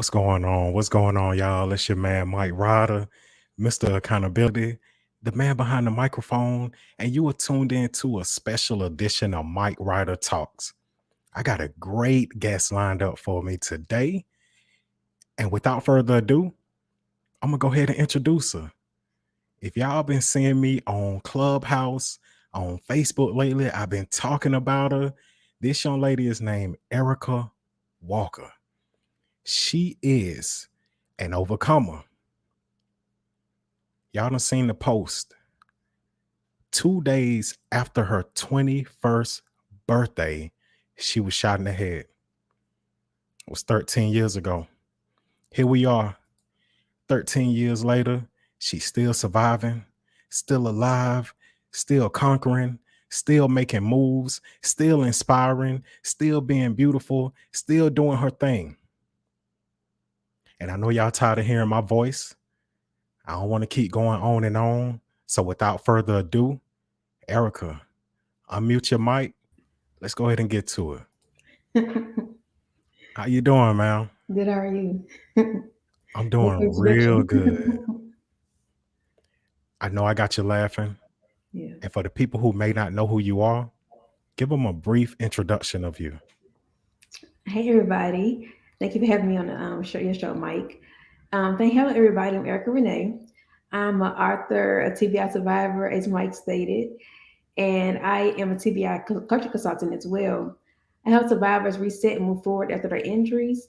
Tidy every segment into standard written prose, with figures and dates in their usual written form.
What's going on? What's going on, y'all? It's your man, Mike Ryder, Mr. Accountability, the man behind the microphone, and you are tuned in to a special edition of Mike Ryder Talks. I got a great guest lined up for me today. And without further ado, I'm going to go ahead and introduce her. If y'all been seeing me on Clubhouse, on Facebook lately, I've been talking about her. This young lady is named Erica Walker. She is an overcomer. Y'all done seen the post. 2 days after her 21st birthday, she was shot in the head. It was 13 years ago. Here we are, 13 years later. She's still surviving, still alive, still conquering, still making moves, still inspiring, still being beautiful, still doing her thing. And I know y'all tired of hearing my voice. I don't want to keep going on and on. So without further ado, Erica, unmute your mic. Let's go ahead and get to it. How you doing, man? Good, how are you? I'm Thanks doing for real introduction. good. I know I got you laughing. Yeah. And for the people who may not know who you are, give them a brief introduction of you. Hey, everybody. Thank you for having me on the your show, Mike. Hello, everybody. I'm Erica Renee. I'm an author, a TBI survivor, as Mike stated, and I am a TBI culture consultant as well. I help survivors reset and move forward after their injuries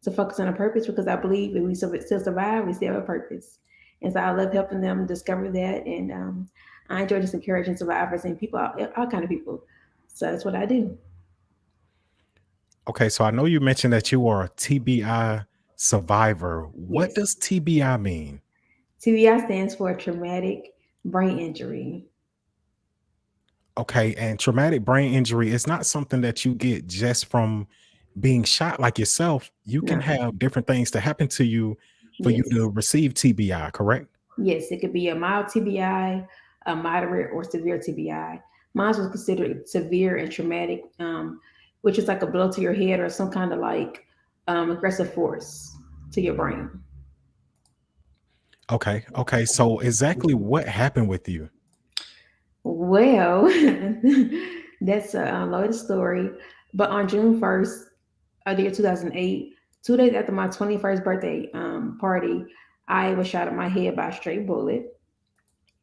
to focus on a purpose because I believe if we still survive, we still have a purpose. And so I love helping them discover that. And I enjoy just encouraging survivors and people, all kind of people. So that's what I do. Okay, so I know you mentioned that you are a TBI survivor. What Yes. does TBI mean? TBI stands for traumatic brain injury. Okay, and traumatic brain injury is not something that you get just from being shot like yourself. You can No. have different things to happen to you for you Yes. to receive TBI, correct? Yes. It could be a mild TBI, a moderate or severe TBI. Mine was considered severe and traumatic, which is like a blow to your head or some kind of like aggressive force to your brain. Okay. So exactly what happened with you? Well, that's a loaded story. But on June 1st of the year 2008, 2 days after my 21st birthday party, I was shot in my head by a straight bullet.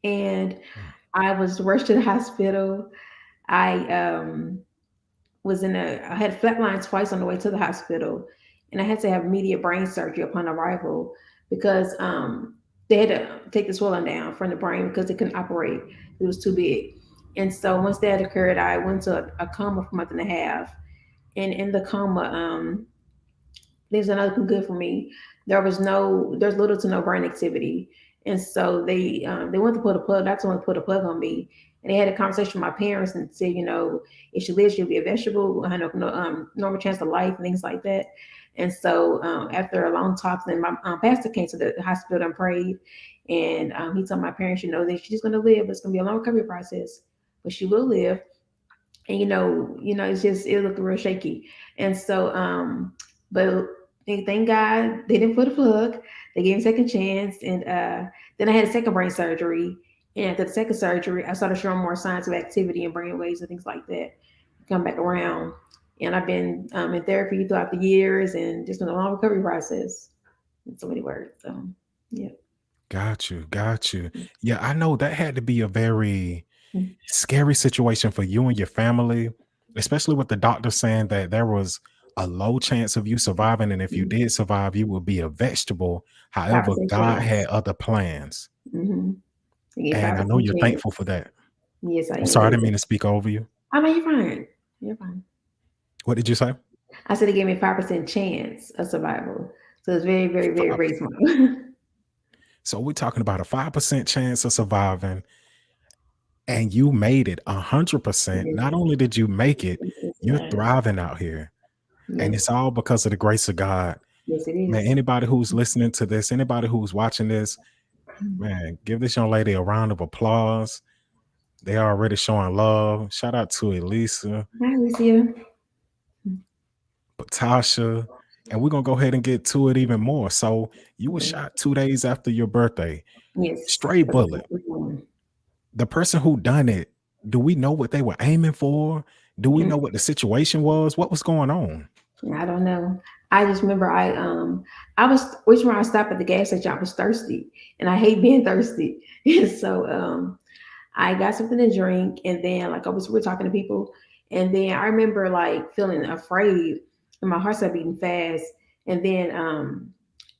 And Mm. I was rushed to the hospital. I I had flatlined twice on the way to the hospital, and I had to have immediate brain surgery upon arrival because they had to take the swelling down from the brain because they couldn't operate. It was too big. And so once that occurred, I went to a coma for a month and a half. And in the coma, there's another good for me. There's little to no brain activity, and so they went to put a plug. That's when they put a plug on me, and they had a conversation with my parents and said, if she lives, she'll be a vegetable. I have no normal chance of life and things like that. And so after a long talk, then my pastor came to the hospital and prayed, and he told my parents, that she's going to live. It's going to be a long recovery process, but she will live. And it's just it looked real shaky. And so, but thank God they didn't put a plug. They gave me a second chance, and then I had a second brain surgery. And after the second surgery, I started showing more signs of activity and brain waves and things like that come back around. And I've been in therapy throughout the years, and just been a long recovery process. In so many words. So, yeah. Got you. Yeah, I know that had to be a very Mm-hmm. scary situation for you and your family, especially with the doctor saying that there was a low chance of you surviving. And if you did survive, you would be a vegetable. Five However, percent God had chance. other plans. Mm-hmm. They gave five And I know percent you're thankful chance. for that. Yes, I I'm am sorry, I didn't grateful. mean to speak over you. I know you're fine. You're fine. What did you say? I said it gave me 5% chance of survival. So it's very, very, very, Five. very small. So we're talking about a 5% chance of surviving, and you made it 100%. Yes. Not only did you make it, Yes, you're yes, thriving out here. And yes, it's all because of the grace of God. yes, it Man, is. anybody who's listening to this, anybody who's watching this, man, give this young lady a round of applause. They are already showing love. Shout out to Elisa, Hi, Alicia. Patasha. And we're gonna go ahead and get to it even more. So you were Okay. shot 2 days after your birthday. Yes, Stray for the bullet. complete one. The person who done it, do we know what they were aiming for? Do we know Mm, what the situation was? What was going on? I don't know. I just remember I was which when I stopped at the gas station, I was thirsty, and I hate being thirsty. And so I got something to drink, and then like we were talking to people, and then I remember like feeling afraid, and my heart started beating fast, and then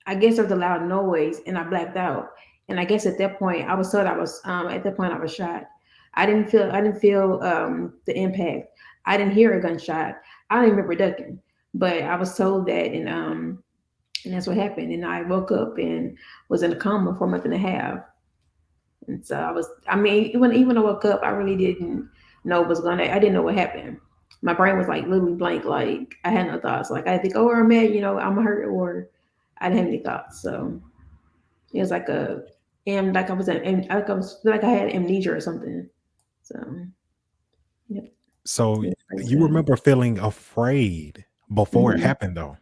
I guess there was a loud noise, and I blacked out, and I guess at that point I was told I was at that point I was shot. I didn't feel the impact. I didn't hear a gunshot. I don't even remember ducking, but I was told that, and that's what happened. And I woke up and was in a coma for a month and a half. And so I mean, even I woke up, I really didn't know what was I didn't know what happened. My brain was like literally blank. Like I had no thoughts. Like I think, oh, where I'm at, I'm hurt, or I didn't have any thoughts. So it was like and like like I had amnesia or something. So yeah, So it's crazy you time. remember feeling afraid before it Hmm. happened though.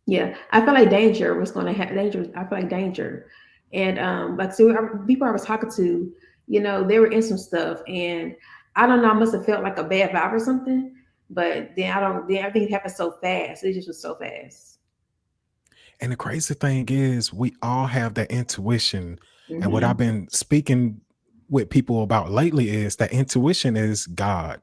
Yeah, I feel like danger was going to happen. Danger. I feel like danger, and like so, people I was talking to, they were in some stuff, and I don't know. I must have felt like a bad vibe or something, but then I don't. Then everything happened so fast. It just was so fast. And the crazy thing is, we all have that intuition. And what I've Hmm. been speaking with people about lately is that intuition is God.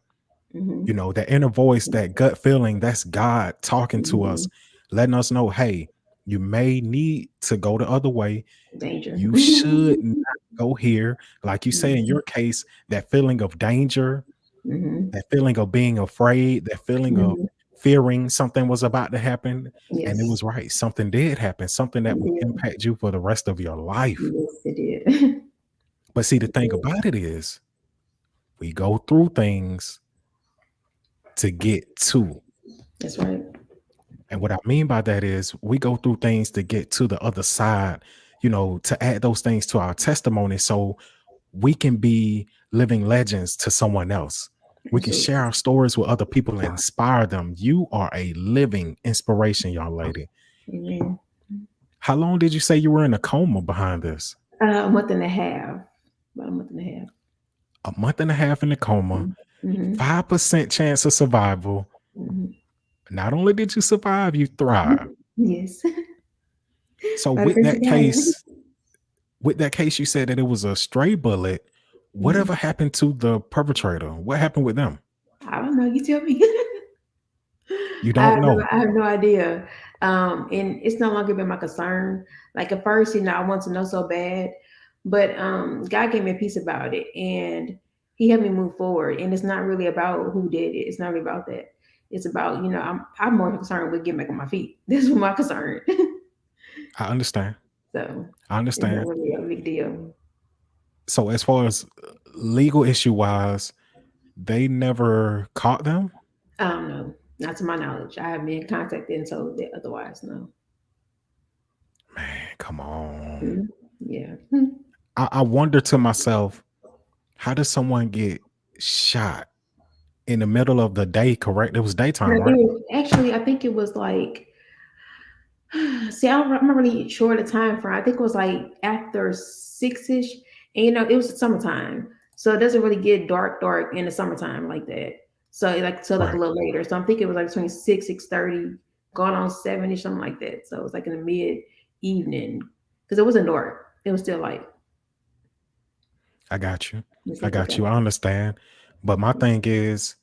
Hmm. You know, that inner voice, that gut feeling, that's God talking to Hmm. us, letting us know, hey, you may need to go the other way. Danger. You should Hmm. not go here. Like you say in your case, that feeling of danger, Hmm. that feeling of being afraid, that feeling of Hmm. fearing something was about to happen. And it Yes, was right. Something did happen, something that it will did. impact you for the rest of your life. Yes, it did. But see, the It thing did. about it is, we go through things to get to. That's right. And what I mean by that is, we go through things to get to the other side, to add those things to our testimony so we can be living legends to someone else. We can Absolutely. share our stories with other people and inspire them. You are a living inspiration, young lady. Amen. How long did you say you were in a coma behind this? A month and a half. About a month and a half. A month and a half in a coma, Mm-hmm. 5% chance of survival. Hmm. Not only did you survive, you thrive. Yes. So By the grace of God. with that case, you said that it was a stray bullet. Mhm. Whatever happened to the perpetrator? What happened with them? I don't know. You tell me. You don't know. I have no idea. And it's no longer been my concern. Like at first, I want to know so bad, but God gave me a peace about it, and He helped me move forward. And it's not really about who did it. It's not really about that. It's about I'm more concerned with getting back on my feet. This is my concern. I understand. So I it's not understand. really a big deal. So as far as legal issue wise, they never caught them? I don't know. Not to my knowledge. I haven't been contacted and told that otherwise. No. Man, come on. Mhm. Yeah. I wonder to myself, how does someone get shot in the middle of the day, correct? It was daytime, Like right? actually, I think it was like, see, I'm not really sure of the time frame. I think it was like after 6 ish, and it was summertime, so it doesn't really get dark in the summertime like that. So like till like a Right. little later. So I'm thinking it was like between 6:30, going on 7 ish, something like that. So it was like in the mid evening because it wasn't dark. It was still light. I got you. It's I like got okay. you. I understand. But my thing is,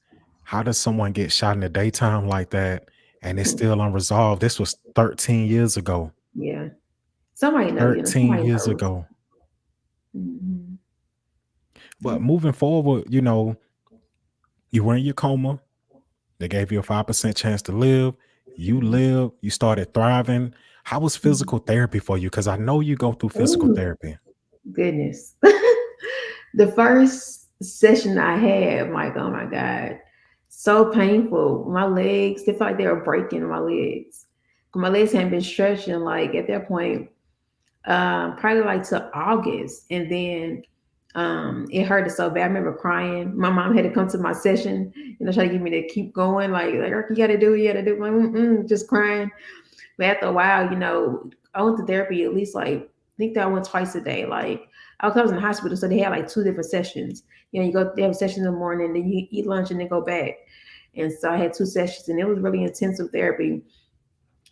how does someone get shot in the daytime like that and it's still unresolved? This was 13 years ago. Yeah. Somebody know, 13 somebody years knows. ago. Hmm. But moving forward, you were in your coma. They gave you a 5% chance to live. You lived, you started thriving. How was physical therapy for you? Because I know you go through physical Oh, therapy. goodness. The first session I had, I'm like, oh my God, so painful. My legs, they felt like they were breaking my legs. My legs hadn't been stretching like at that point, probably like to August. And then it hurted so bad. I remember crying. My mom had to come to my session, try to get me to keep going. Like you gotta do it, you gotta do it. Like, just crying. But after a while, I went to therapy at least like I think that I went twice a day. Like I was in the hospital, so they had like two different sessions. They have a session in the morning, then you eat lunch and then go back. And so I had two sessions, and it was really intensive therapy.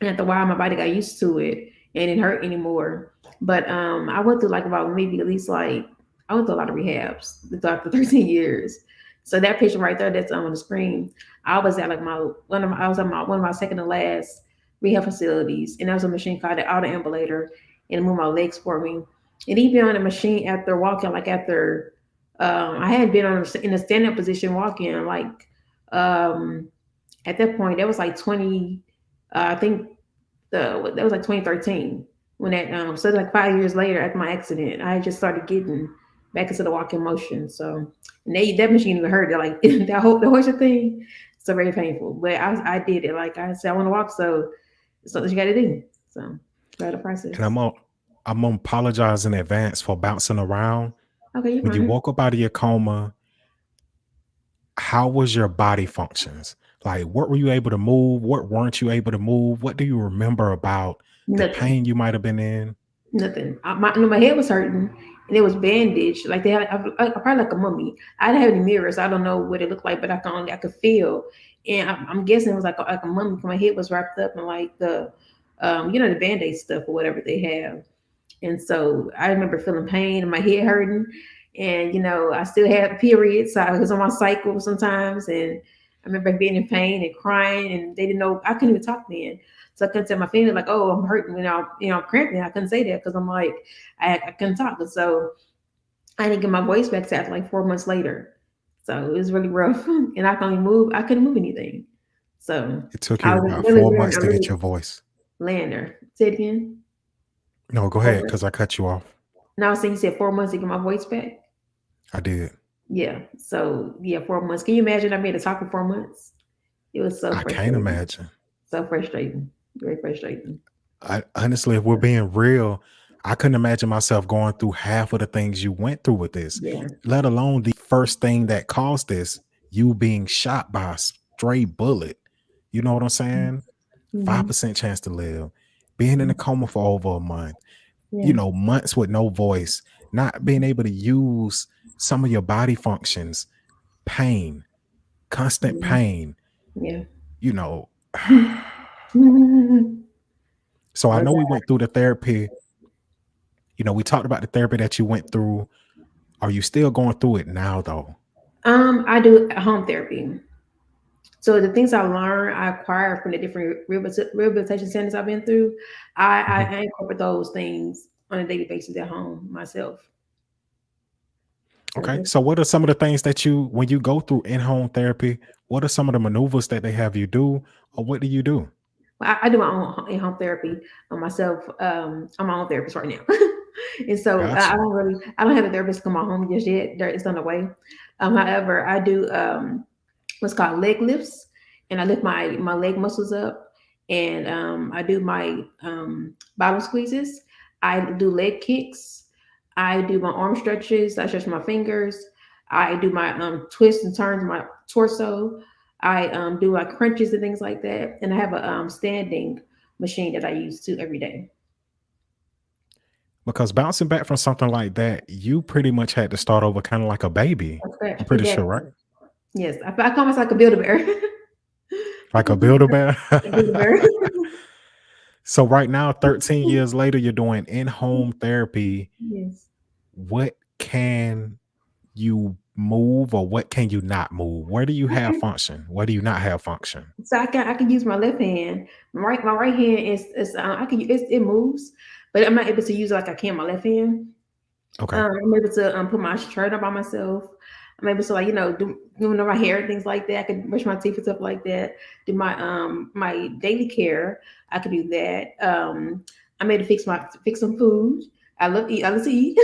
And after a while, my body got used to it, and it didn't hurt anymore. But I went through like about maybe at least like I went through a lot of rehabs after 13 years. So that picture right there that's on the screen, I was at like I was at my one of my second to last rehab facilities, and that was a machine called the autoambulator, and it moved my legs for me. And even on the machine after walking, like after I hadn't been in a stand up position walking, like um, at that point that was like 20. I think that was like 2013 when that so like 5 years later after my accident, I just started getting back into the walking motion. So and that machine even hurt. Like the horseshoe thing, so very painful. But I did it. Like I said, I want to walk, so it's something you got to do. So try the And process. I'm gonna apologize in advance for bouncing around. Okay, you're When you fine. woke up out of your coma, how was your body functions? Like, what were you able to move? What weren't you able to move? What do you remember about the Nothing. pain you might have been in? Nothing. My head was hurting, and it was bandaged. Like they had, I probably like a mummy. I didn't have any mirrors. I don't know what it looked like, but I could feel, and I'm guessing it was like a mummy. 'Cause my head was wrapped up in like the band-aid stuff or whatever they have. And so I remember feeling pain and my head hurting. And, I still had periods. So I was on my cycle sometimes. And I remember being in pain and crying. And they didn't know, I couldn't even talk then. So I couldn't tell my family, like, oh, I'm hurting, I'm cramping. I couldn't say that because I'm like, I couldn't talk. And so I didn't get my voice back to after like 4 months later. So it was really rough. And I couldn't move. I couldn't move anything. So It took I you was about really four learning. months I to get really your voice. land there. Say it again. No, go Or ahead, what? because I cut you off. Now, so you said 4 months to get my voice back. I did. Yeah. So yeah, 4 months. Can you imagine I made a talk for 4 months? It was so I can't frustrating. imagine. So frustrating. Very frustrating. Honestly, if we're being real, I couldn't imagine myself going through half of the things you went through with this, Yeah. let alone the first thing that caused this, you being shot by a stray bullet. You know what I'm saying? Mm-hmm. 5% chance to live, being in a coma for over a month, Yeah. months with no voice, not being able to use some of your body functions, pain, constant Yeah. pain, Yeah. you know. Oh So I know we God. went through the therapy. We talked about the therapy that you went through. Are you still going through it now though? I do home therapy. So the things I learned, I acquired from the different rehabilitation centers I've been through. I, Mhm. I incorporate those things on a daily basis at home myself. So Okay. So what are some of the things that when you go through in-home therapy, what are some of the maneuvers that they have you do, or what do you do? I do my own in-home therapy on myself. I'm my own therapist right now, and so I Gotcha. don't really, I don't have a therapist come my home just yet. It's on the way. However, I do what's called leg lifts, and I lift my leg muscles up, and I do my bottom squeezes. I do leg kicks. I do my arm stretches. I stretch my fingers. I do my twists and turns my torso. I do like crunches and things like that. And I have a standing machine that I use too every day. Because bouncing back from something like that, you pretty much had to start over kind of like a baby. From scratch. I'm pretty sure, Exactly. right? Yes. I call myself like a build a bear. Like a builder bear. A build a bear. So right now, 13 years later, you're doing in-home therapy. Yes. What can you move or what can you not move? Where do you have Okay. function? Where do you not have function? So I can use my left hand. My right hand is I can it moves, but I'm not able to use it like I can my left hand. Okay. I'm able to put my shirt on by myself. I'm able to like do my hair and things like that. I can brush my teeth and stuff like that. Do my daily care. I can do that. I'm able to fix some food. I love eat. I love to eat.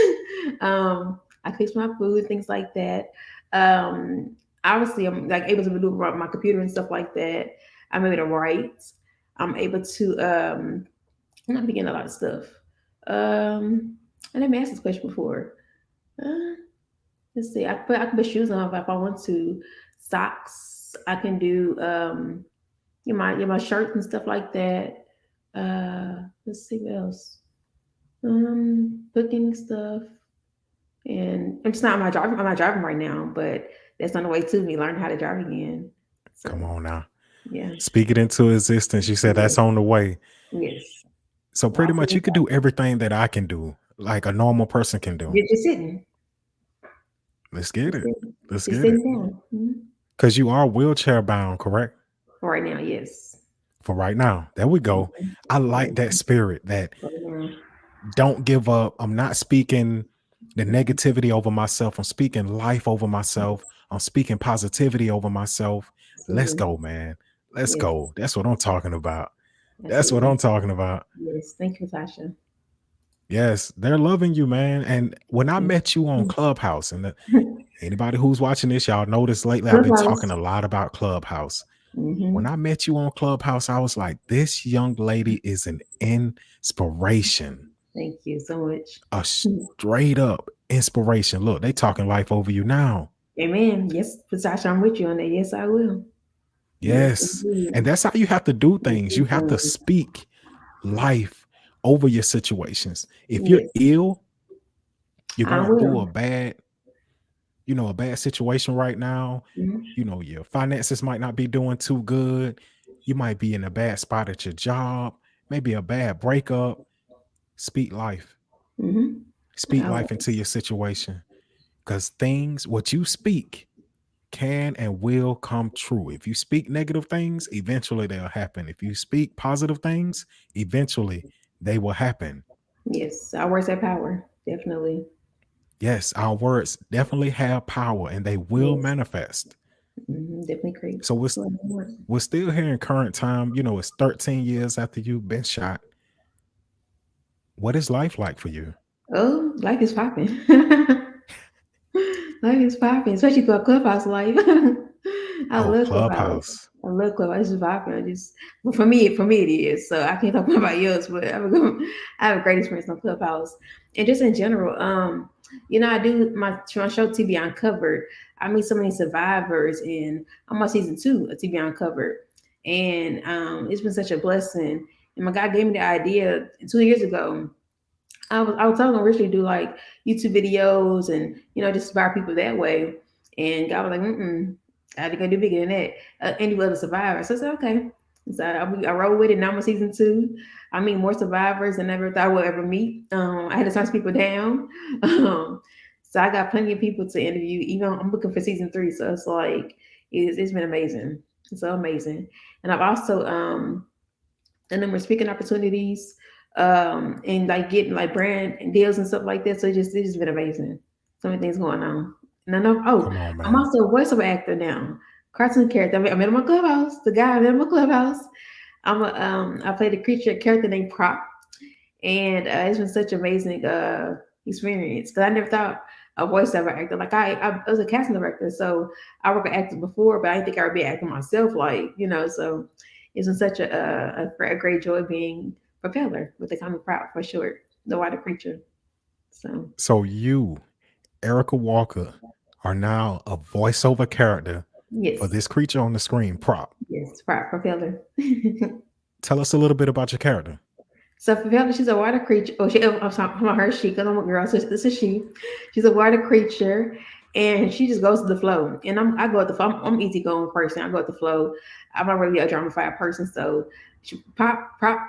I fix my food, things like that. Um, Obviously, I'm like able to maneuver my computer and stuff like that. I'm able to write. I'm able to I'm not beginning a lot of stuff. Um, I never asked this question before. Uh, let's see. I can put shoes on if I want to. Socks. I can do my shirts and stuff like that. Let's see what else. Cooking stuff, and I'm just not. I'm not driving. I'm not driving right now, but that's on the way to me learning how to drive again. Come So on now. yeah, Speak it into existence. You said that's yes, on the way. yes. So pretty Walking much you could do everything that I can do, like a normal person can do. You're just sitting, Let's get just it. sitting, Let's just get it. sitting down. Because you are wheelchair bound, correct? For right now, yes. For right now. There we go. Mhm. I like Yes. that spirit that Right now. don't give up. I'm not speaking the negativity over myself. I'm speaking life over myself. I'm speaking positivity over myself. Let's Absolutely. go, man. Let's Yes. go. That's what I'm talking about. That's what I'm Absolutely. talking about. Yes. Thank you, Tasha. Yes, they're loving you, man. And when I met you on Mhm. Clubhouse, and anybody who's watching this, y'all notice lately I've been talking Clubhouse. a lot about Clubhouse. When Mm-hmm. I met you on Clubhouse, I was like, this young lady is an inspiration, Thank you so much. a straight up inspiration. Look, they talking life over you now. Amen. Yes, Tasha, I'm with you on that. Yes, I will. Yes, Yes. And indeed. that's how you have to do Yes, things. You have to indeed. speak life over your situations. If you're Yes, ill, you're I going through will. a bad situation right now, Mm-hmm. your finances might not be doing too good. You might be in a bad spot at your job, maybe a bad breakup. Speak life. Mm-hmm. Speak I life will. into your situation because what you speak can and will come true. If you speak negative things, eventually they'll happen. If you speak positive things, eventually they will happen. Yes, our words have power. Definitely. Yes, our words definitely have power and they will Yes. manifest. Definitely great. So Well, we're still here in current time. It's 13 years after you've been shot. What is life like for you? oh, life is popping. Life is popping, especially for a clubhouse life. I Oh, love clubhouse. Clubhouse. I love clubhouse. It's popping. I just, well, for me it is. So I can't talk about yours, but I have a great experience on clubhouse, and just in general. I do my show TV Uncovered. I meet so many survivors, and I'm on season 2 of TV Uncovered, and it's been such a blessing. And my God gave me the idea 2 years ago. I was talking to originally do like YouTube videos and just inspire people that way. And God was like, I think I do bigger than that. Any other survivors? So I said, okay. So I rolled with it. Now I'm on season 2. I meet more survivors than I ever thought I would ever meet. I had to turn some people down. Um, so I got plenty of people to interview. Even I'm looking for season 3. So it's like it's been amazing. It's so amazing. And I've also and then we're speaking opportunities, and like getting like brand deals and stuff like that. So it's just been amazing. So many things going on. And I know, Come on, I'm man. also a voiceover actor now, cartoon character. I met him in my clubhouse. The guy I met in my clubhouse. I played a creature character named Prop, and it's been such an amazing experience because I never thought a voiceover actor. Like I was a casting director, so I worked with actors before, but I didn't think I would be acting myself. So it's been such a great joy being propeller with the comic prop for short, the water creature. So So you, Erica Walker, are now a voiceover character for yes, this creature on the screen, Prop. yes, prop propeller. Tell us a little bit about your character. So Fiona, she's a water creature. Oh, I'm talking about her. She, because I'm a girl, so this is she. She's a water creature, and she just goes to the flow. And I go with the flow. I'm easy going person. I go with the flow. I'm not really a dramafied person, so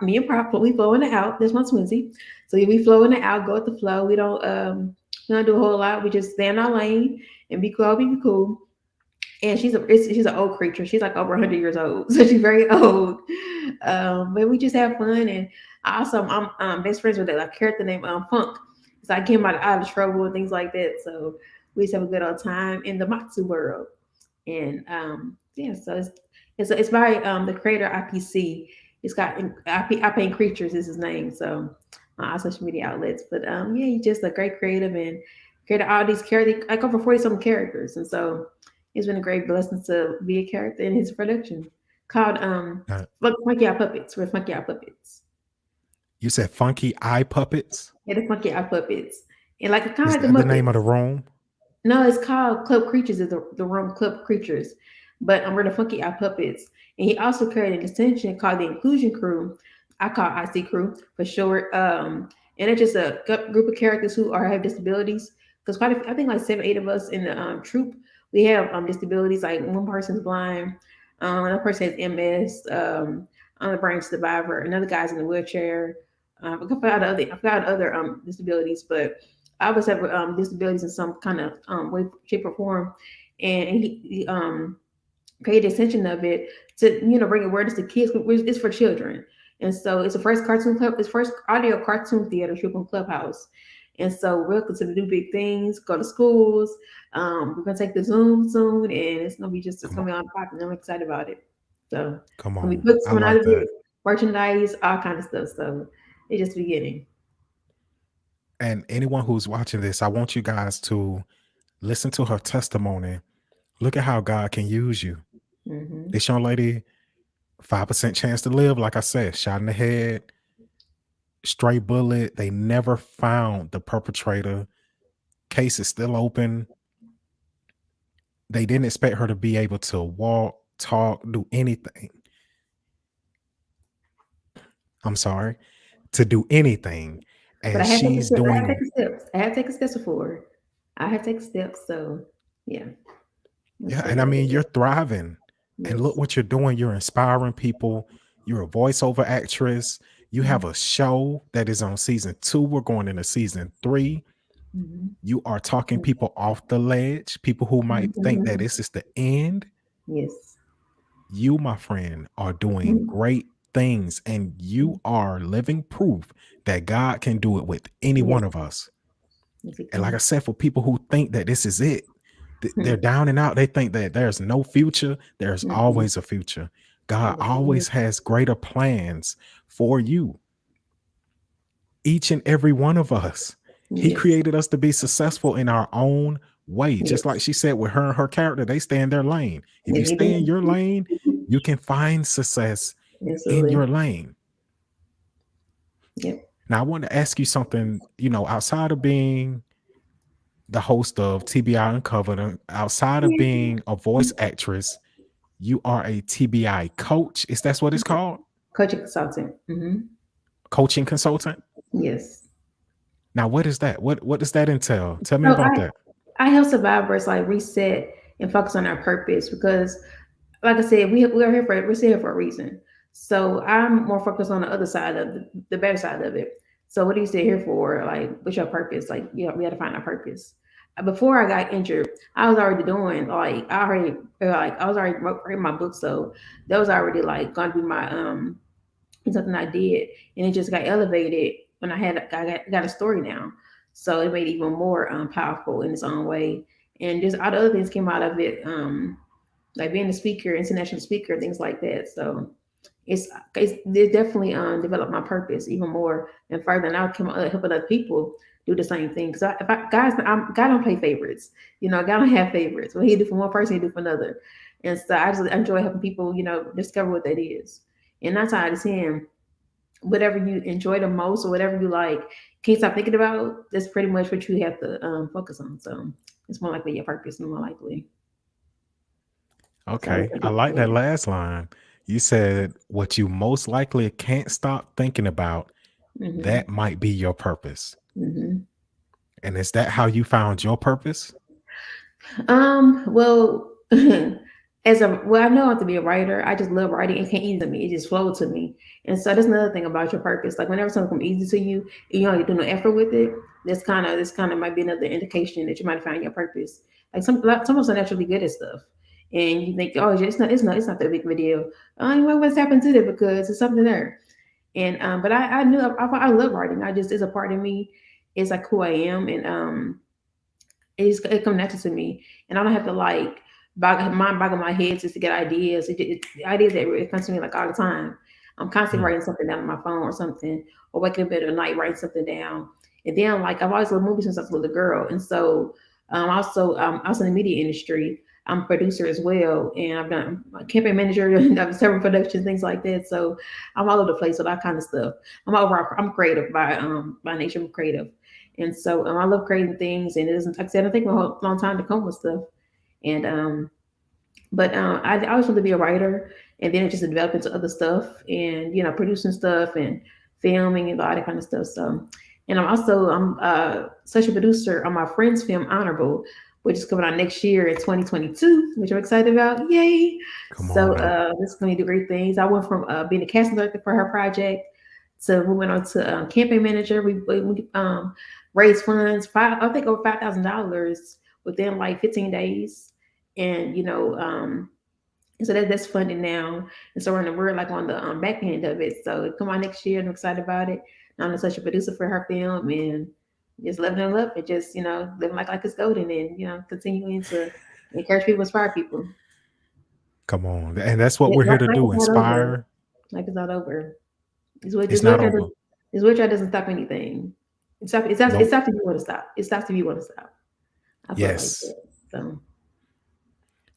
me and Prop, we flow in and out. There's my twinsy. So we flow in and out, go with the flow. We don't do a whole lot. We just stay in our lane and be cool. And she's an old creature. She's like over 100 years old, so she's very old. But we just have fun, and I'm best friends with a character named Funk. So I came out of trouble and things like that. So we just have a good old time in the Matsu world. And yeah, so it's by the creator IPC. It's got I Paint Creatures is his name. So on our social media outlets. But yeah, he's just a great creative and created all these characters, like over 40 some characters, and so it's been a great blessing to be a character in his production called Uh, Funky Eye Puppets. We're Funky Eye Puppets. you said Funky Eye Puppets. Yeah, the Funky Eye Puppets. And like kind of Is like the that the name of the Muppets. room? No, it's called Club Creatures, is the room Club Creatures. But we're the Funky Eye Puppets. And he also created an extension called the Inclusion Crew I call IC Crew for short. And it's just a group of characters who are have disabilities. Because I think like 7, 8 of us in the troop, we have disabilities. Like one person's blind, another person has MS, I'm a brain survivor, another guy's in a wheelchair. I forgot other disabilities, but I always have disabilities in some kind of way, shape, or form. And he paid attention of it to bring awareness to kids. It's for children, and so it's the first cartoon club. It's first audio cartoon theater trip on Clubhouse, and so we're going to do big things. Go to schools. We're gonna take the Zoom soon, and it's Come gonna on. be on popping. I'm excited about it. So Come gonna be on. books I coming out like of that. it, merchandise, all kind of stuff. So it's just beginning. And anyone who's watching this, I want you guys to listen to her testimony. Look at how God can use you. Hmm. This young lady, 5% chance to live, like I said, shot in the head, stray bullet. They never found the perpetrator. Case is still open. They didn't expect her to be able to walk, talk, do anything. I'm sorry, to do anything. But And I had taken she's steps. I have doing, taken steps. I have taken steps before. I have taken steps. So yeah, let's yeah. say And I that. mean, you're thriving. And look Yes. what you're doing. You're inspiring people. You're a voiceover actress. You have a show that is on season 2. We're going into season 3. Mm-hmm. You are talking people off the ledge, people who might think that Mm-hmm. this is the end. Yes. You, my friend, are doing Mhm. great things and you are living proof that God can do it with any Yes. one of us. Yes, he And like I can. said, for people who think that this is it, they're Hmm. down and out. They think that there's no future. There's Mm-mm. always a future. God Yes, it is. always has greater plans for you, each and every one of us. He Yes. created us to be successful in our own way. Just like Yes. she said with her and her character, they stay in their lane. If you Yes, he stay in do. your lane, you can find success in Absolutely. your lane. Yep. Now, I want to ask you something, outside of being the host of TBI Uncovered, outside of being a voice actress, you are a TBI coach. Is that what it's called? Coaching consultant. Hmm. Coaching consultant? Yes. Now, what is that? What does that entail? Tell me So about that. I help survivors like reset and focus on our purpose because, like I said, we're still here for a reason. So I'm more focused on the other side of the better side of it. So what are you still here for? Like, what's your purpose? Like, we got to find our purpose. Before I got injured, I was already doing like I was already writing my book, so that was already like going to be my something I did, and it just got elevated when I got a story now. So it made it even more powerful in its own way, and just all the other things came out of it, like being a speaker, international speaker, things like that. So it definitely developed my purpose even more and further. And I can helping other people do the same thing. Because God don't play favorites. God don't have favorites. What he do for one person, he do for another. And so I just enjoy helping people, discover what that is. And that's how I just him. Whatever you enjoy the most or whatever you like, can't stop thinking about. That's pretty much what you have to focus on. So it's more likely your purpose, more likely. So I look Okay. at I it like that that last line. You said what you most likely can't stop thinking about, way. Hmm. that might be your purpose. Hmm. And is that how you found your purpose? Well, I know I have to be a writer. I just love writing. It can't easy to me. It just flowed to me. And so that's another thing about your purpose. Like whenever something comes easy to you, and you don't do no effort with it. This kind of might be another indication that you might find your purpose. Like some of us are naturally good at stuff, and you think, oh, it's not that big of a deal. What's happened to it because it's something there. And but I knew I love writing. It's a part of me. It's like who I am, and it comes natural to me, and I don't have to like boggle my head just to get ideas. Ideas that really come to me like all the time. I'm constantly Mm, writing something down on my phone or something, or waking up at night writing something down. And then like I've always loved movies since I was a little girl, and so also in the media industry. I'm a producer as well, and I've done campaign manager, I've several productions, things like that. So I'm all over the place with that kind of stuff. I'm creative by nature. I'm creative. And so I love creating things, and it doesn't. Like I said, it take me a long time to come with stuff. And but I always wanted to be a writer, and then it just developed into other stuff, and producing stuff and filming and all that kind of stuff. So, and I'm such a producer on my friend's film Honorable, which is coming out next year in 2022, which I'm excited about. Yay! Come So on now. this is going to do great things. I went from being a casting director for her project to moving on to campaign manager. We raised funds, I think over $5,000 within like 15 days, and so that's funding now, and so we're like on the back end of it. So it come out next year, and I'm excited about it. And I'm such a producer for her film, and just living it up, and just living like it's golden, and continuing to encourage people, inspire people. Come on. And that's what we're here to Like do, it's not over. inspire. Like it's not over. This what It's this not wheelchair over. does. This wheelchair doesn't stop anything. It Nope. stops if you want to stop. It stops if you want to stop. I put it like Yes. that. So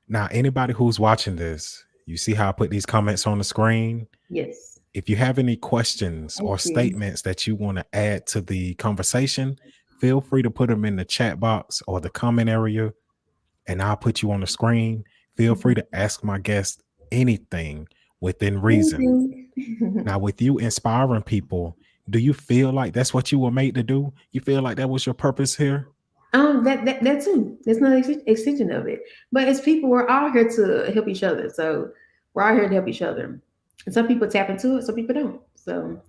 Now, anybody who's watching this, you see how I put these comments on the screen? yes, If you have any questions thank or you. statements that you want to add to the conversation, feel free to put them in the chat box or the comment area, and I'll put you on the screen. Feel free to ask my guest anything within reason. Anything. Now, with you inspiring people, do you feel like that's what you were made to do? You feel like that was your purpose here? That too. There's no extension of it. But as people, we're all here to help each other. So we're all here to help each other. And some people tap into it, some people don't. So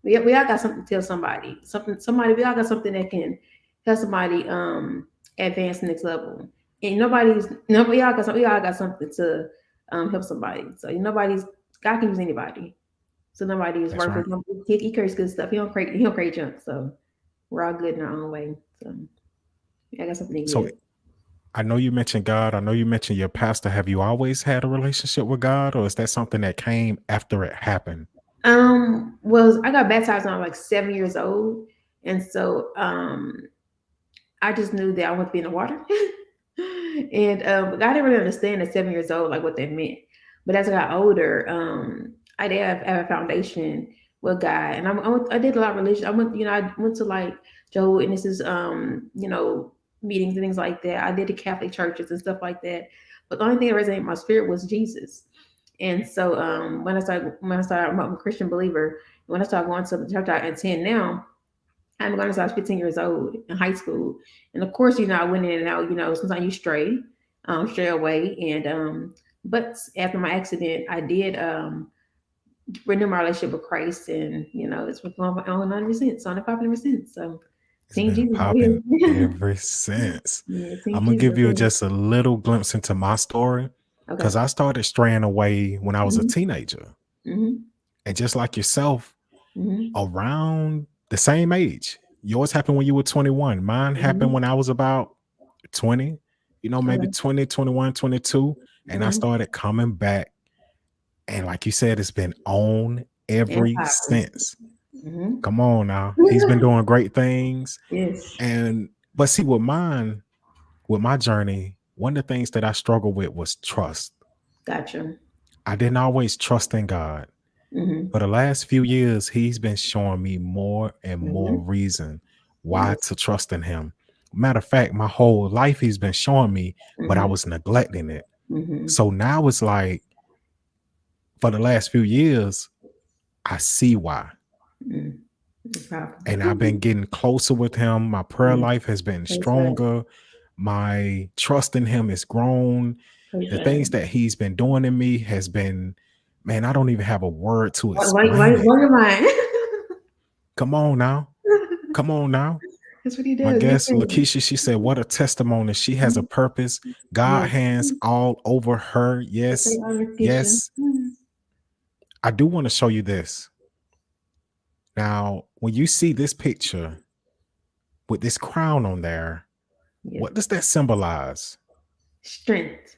we all got something to tell somebody. Somebody we all got something that can help somebody advance the next level. And nobody's no we all got something to help somebody. So nobody's God can use anybody. So nobody is That's worthless. right. He creates good stuff. He don't create junk. So we're all good in our own way. So yeah, I got something to So give. I know you mentioned God. I know you mentioned your pastor. Have you always had a relationship with God, or is that something that came after it happened? Well, I got baptized when I was like 7 years old, and so I just knew that I wanted to be in the water. And I didn't really understand at 7 years old like what that meant. But as I got older, I did have a foundation with God, and I did a lot of religion. I went to like Jehovah's Witnesses, meetings and things like that. I did the Catholic churches and stuff like that. But the only thing that resonated in my spirit was Jesus. And so I'm a Christian believer. When I started going to the church I attend now, I'm going to start 15 years old in high school. And of course, I went in and out, sometimes you stray away. And but after my accident, I did renew my relationship with Christ, and it's been going on ever since, on and popping ever since. So It's Team been Jesus out popping here. ever since. Yeah, Team I'm gonna Jesus give out you here. just a little glimpse into my story Okay. because I started straying away when I was a Mm-hmm. teenager. Mm-hmm. And just like yourself, Mm-hmm. around the same age. Yours happened when you were 21. Mine happened Mm-hmm. when I was about 20, maybe Okay. 20, 21, 22. And I Okay. started coming back. And like you said, it's been on And every popping. since. Mm-hmm. Come on now. He's been doing great things. Yes. And but see, with my journey, one of the things that I struggled with was trust. Gotcha. I didn't always trust in God. Mm-hmm. For the last few years, he's been showing me more and more Mm-hmm. reason why Yes. to trust in him. Matter of fact, my whole life he's been showing me, but I Mm-hmm. was neglecting it. Mm-hmm. So now it's like for the last few years, I see why. Mm-hmm. No problem. And I've been getting closer with him. My prayer Yes. life has been Praise God. stronger. My trust in him has grown. Praise The things God. that he's been doing in me has been, man, I don't even have a word to Why explain it. your mind? Come on now. Come on now. That's what he My does. Yes, guest, sir. Lakeisha, she said, what a testimony. She has a Mhm. purpose. God Yes. hands all over her. Okay, Yes. I'm Keisha. Yes. I do want to show you this. Now, when you see this picture with this crown on there, Yes. what does that symbolize? Strength.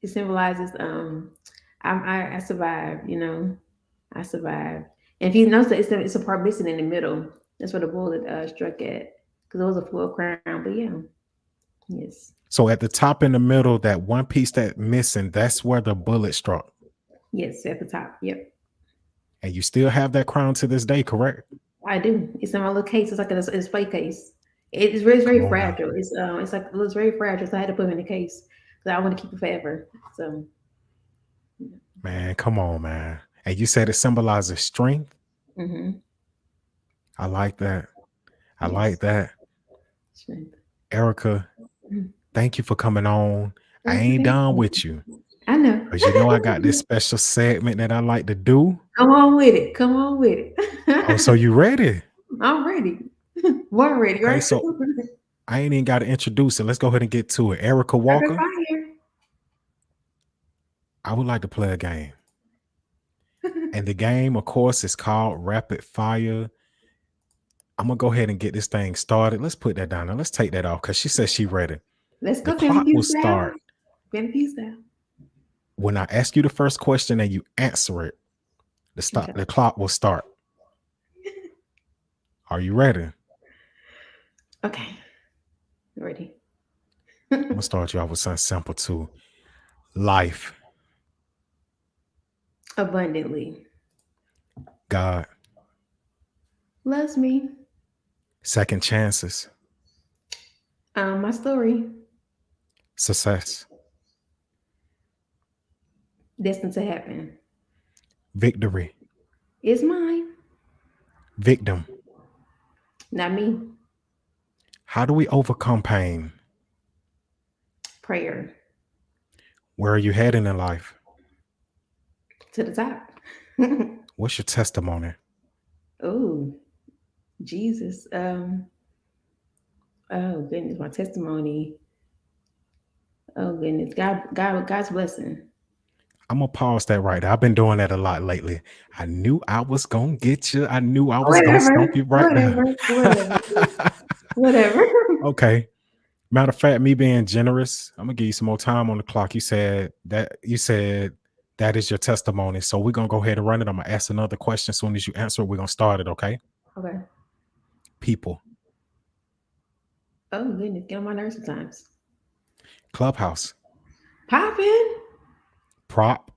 It symbolizes I survived, I survived. And if you notice that it's a part missing in the middle. That's where the bullet struck at. Because it was a full crown. But yeah. Yes. So at the top in the middle, that one piece that missing, that's where the bullet struck. Yes, at the top. Yep. And you still have that crown to this day, correct? I do. It's in my little case. It's like a display case. It's Come very on now. fragile. It's like it looks very fragile. So I had to put it in the case because I want to keep it forever. So Man, come on, man. And you said it symbolizes strength. Mm-hmm. I like that. I like Yes. that. Strength. Erica, Mm. thank you for coming on. I Thank you. ain't Thank done you. with you I know. because you know I got this special segment that I like to do. Come on with it. Come on with Oh, so it. you ready? I'm ready. We're ready, Okay, right? so I ain't even got to introduce it. Let's go ahead and get to it. Erica Rapid Walker, fire. I would like to play a game. And the game, of course, is called Rapid Fire. I'm going to go ahead and get this thing started. Let's put that down there. Let's take that off because she says she ready. Let's The go, Family clock will Feud style. start Family Feud style. when I ask you the first question and you answer it. Okay. The clock will start. Are you ready? I'm Okay. Ready. going to start you off with something simple too. Life, Abundantly. God, Loves me. second chances, My story. success, Destined to happen. victory, Is mine. victim. Not me. How do we overcome pain? Prayer. Where are you heading in life? To the top. What's your testimony? Oh, Jesus. Oh goodness, my testimony. Oh goodness. God's blessing. I'm gonna pause that right there. I've been doing that a lot lately. I knew I was gonna get you. I knew I was gonna Whatever. stump you right there. Whatever. Whatever. Whatever. Okay. Matter of fact, me being generous, I'm gonna give you some more time on the clock. You said that is your testimony. So we're gonna go ahead and run it. I'm gonna ask another question. As soon as you answer it, we're gonna start it. Okay. Okay. People, Oh goodness, get on my nerves sometimes. Clubhouse, Popping. prop.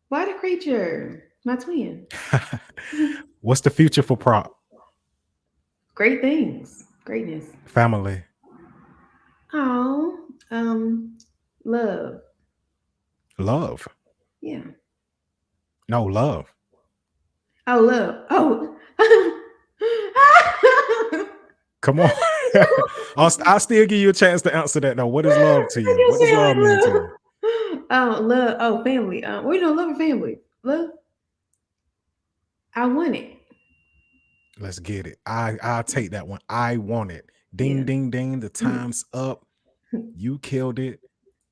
Why the creature? My twin. What's the future for prop? Great things. Greatness. Family, Oh, love. love. Yeah. No love. Oh, love. Oh. Come on. I'll still give you a chance to answer that. Now, what is love to I you? just What does say love like mean to love. you? Oh, love. Oh, family. We don't love a family. Love. I want it. Let's get it. I'll take that one. I want it. Ding, Yeah. ding, ding. The time's up. You killed it.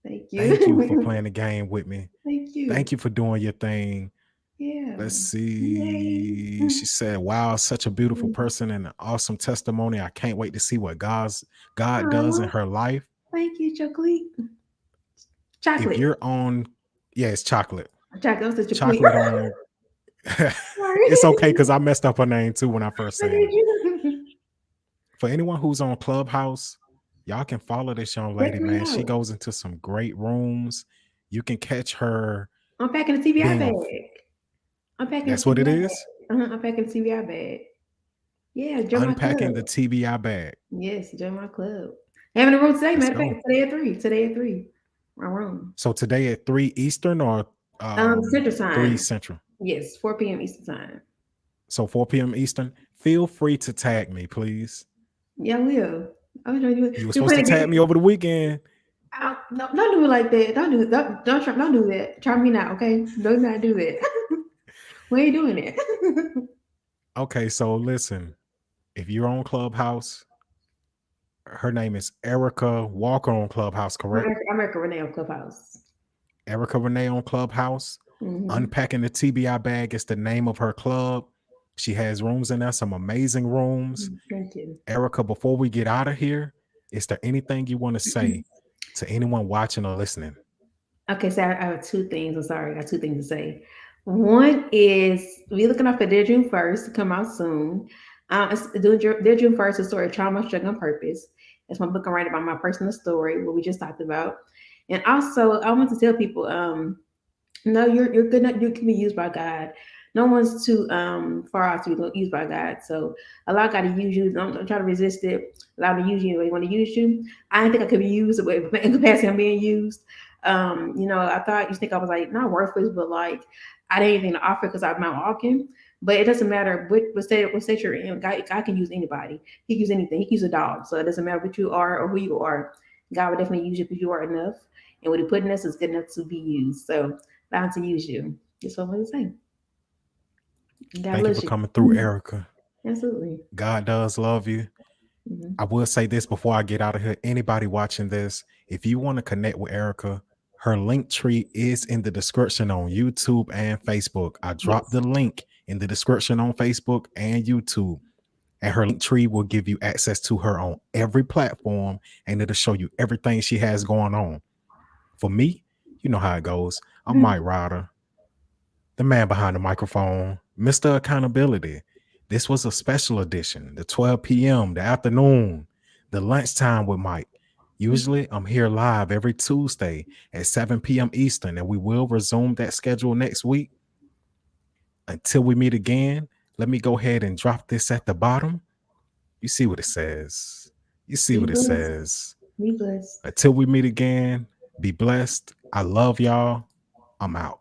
Thank Thank you for you. playing the game with me. Thank you. Thank you for doing your thing. Yeah. Let's Yay. see. She said, wow, such a beautiful person and an awesome testimony. I can't wait to see what God does in Oh, her life. thank you, chocolate. If Chocolate. you're on, yeah, it's chocolate. Chocolate. That's chocolate. Chocolate on. Sorry. It's okay because I messed up her name too when I first Thank seen it. you. For anyone who's on Clubhouse, y'all can follow this young Check lady, me man. She out. goes into some great rooms. You can catch her I'm packing the TBI being bag. on. I'm packing the That's what it TBI is. bag. I'm packing the TBI bag. Yeah, join my Unpacking club. the TBI bag. Yes, join my club. Having a room today. Let's Matter of fact, go. today at 3. Today at 3. My room. So today at 3 Eastern or Central 3 Time. Central. Yes, 4 p.m. Eastern Time. So 4 p.m. Eastern. Feel free to tag me, please. Yeah, I will. I'm gonna do You were we supposed play to the tag game. me over the weekend. No, don't do it like that. Don't do that. Try me now, okay? Do not do that. We ain't doing it. Okay, so listen. If you're on Clubhouse, her name is Erica Walker on Clubhouse, correct? I'm Erica Renee on Clubhouse. Erica Renee on Clubhouse. Mm-hmm. Unpacking the TBI bag is the name of her club. She has rooms in there, some amazing rooms. Thank you. Erica, before we get out of here, is there anything you want to say to anyone watching or listening? Okay, so I have two things. I'm sorry, I got two things to say. One is we looking up for Dear June 1st to come out soon. Dear June 1st is a story of trauma, struggle, and purpose. That's my book I'm writing about my personal story, what we just talked about. And also, I want to tell people, no, you're good. You can be used by God. No one's too far out to be used by God. So allow God to use you. Don't try to resist it. Allow Him to use you the way He want to use you. I didn't think I could be used the way in capacity I'm being used. I thought you think I was like not worthless, but like I didn't even offer because I'm not walking. But it doesn't matter what state you're in. God can use anybody. He can use anything. He can use a dog. So it doesn't matter what you are or who you are. God will definitely use you because you are enough. And what He put in us is good enough to be used. So bound to use you. That's what I'm going to say. God Thank you for bless you. coming through, Erica. Absolutely. God does love you. Hmm. I will say this before I get out of here. Anybody watching this, if you want to connect with Erica, her link tree is in the description on YouTube and Facebook. I dropped Yes. the link in the description on Facebook and YouTube. And her link tree will give you access to her on every platform, and it'll show you everything she has going on. For me, you know how it goes. I'm Mike Ryder, the man behind the microphone, Mr. Accountability. This was a special edition, the 12 p.m., the afternoon, the lunchtime with Mike. Usually, I'm here live every Tuesday at 7 p.m. Eastern, and we will resume that schedule next week. Until we meet again, let me go ahead and drop this at the bottom. You see what it says. You see Be what it blessed. says. Be blessed. Until we meet again, be blessed. I love y'all. I'm out.